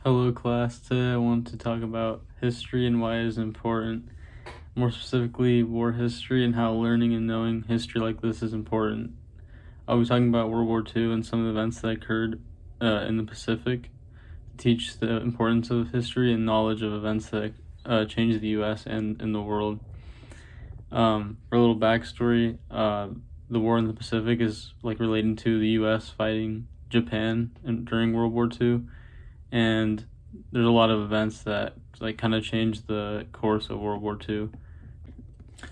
Hello class, today I want to talk about history and why it is important. More specifically, war history and how learning and knowing history like this is important. I'll be talking about World War II and some of the events that occurred in the Pacific to teach the importance of history and knowledge of events that changed the US and in the world. For a little backstory, the war in the Pacific is relating to the US fighting Japan during World War II, and there's a lot of events that kind of changed the course of World War II.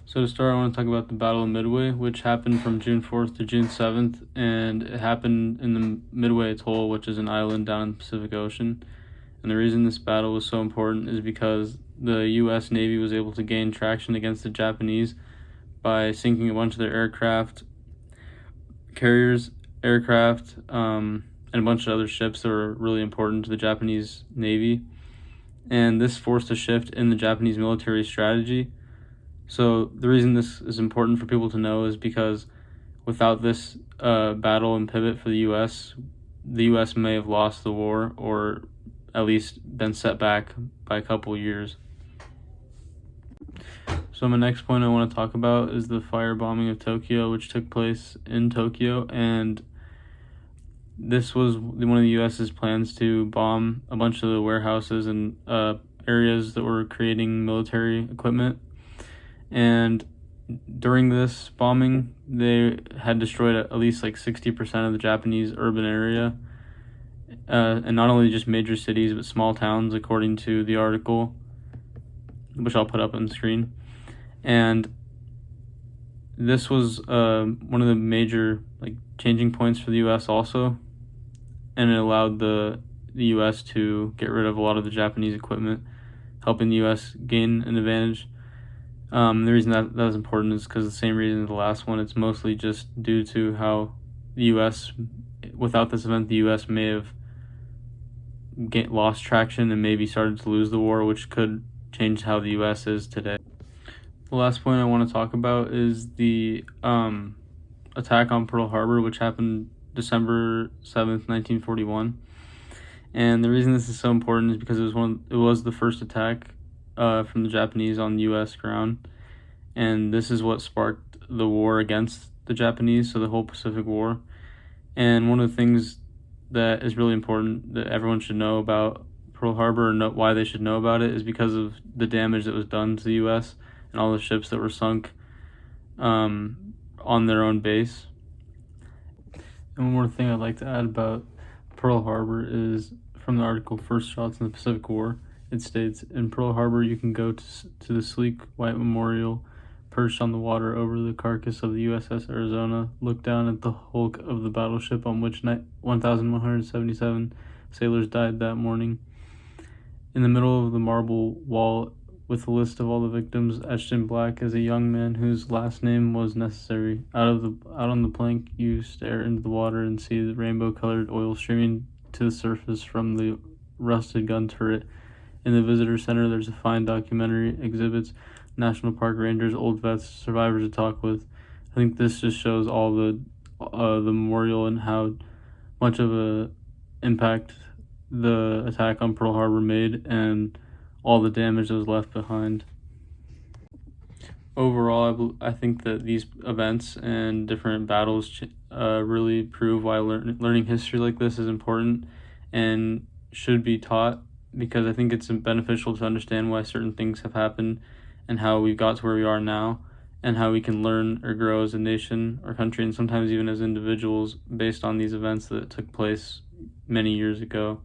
So to start, I want to talk about the Battle of Midway, which happened from June 4th to June 7th, and it happened in the Midway Atoll, which is an island down in the Pacific Ocean. And the reason this battle was so important is because the U.S. Navy was able to gain traction against the Japanese by sinking a bunch of their aircraft, carriers, aircraft, and a bunch of other ships that were really important to the Japanese Navy. And this forced a shift in the Japanese military strategy. So the reason this is important for people to know is because without this battle and pivot for the U.S., may have lost the war or at least been set back by a couple years. So my next point I want to talk about is the firebombing of Tokyo, which took place in Tokyo, and this was one of the U.S.'s plans to bomb a bunch of the warehouses and areas that were creating military equipment. And during this bombing, they had destroyed at least 60% of the Japanese urban area, and not only just major cities, but small towns, according to the article, which I'll put up on the screen. And this was one of the major changing points for the U.S. also, and it allowed the U.S. to get rid of a lot of the Japanese equipment, helping the U.S. gain an advantage. The reason that was important is because the same reason as the last one. It's mostly just due to how the U.S., without this event, the U.S. may have lost traction and maybe started to lose the war, which could change how the U.S. is today. The last point I want to talk about is the attack on Pearl Harbor, which happened December 7th, 1941. And the reason this is so important is because it was the first attack from the Japanese on U.S. ground, and this is what sparked the war against the Japanese, so the whole Pacific War. And one of the things that is really important that everyone should know about Pearl Harbor and why they should know about it is because of the damage that was done to the U.S. and all the ships that were sunk on their own base. And one more thing I'd like to add about Pearl Harbor is from the article First Shots in the Pacific War. It states, in Pearl Harbor you can go to the sleek white memorial perched on the water over the carcass of the USS Arizona, look down at the hulk of the battleship on which 1,177 sailors died that morning. In the middle of the marble wall with a list of all the victims etched in black is a young man whose last name was necessary. Out on the plank you stare into the water and see the rainbow-colored oil streaming to the surface from the rusted gun turret. In the visitor center, there's a fine documentary exhibits National Park rangers, old vets, survivors to talk with. I think this just shows all the memorial and how much of a impact the attack on Pearl Harbor made and all the damage that was left behind. Overall, I think that these events and different battles really prove why learning history like this is important and should be taught, because I think it's beneficial to understand why certain things have happened and how we got to where we are now, and how we can learn or grow as a nation or country, and sometimes even as individuals, based on these events that took place many years ago.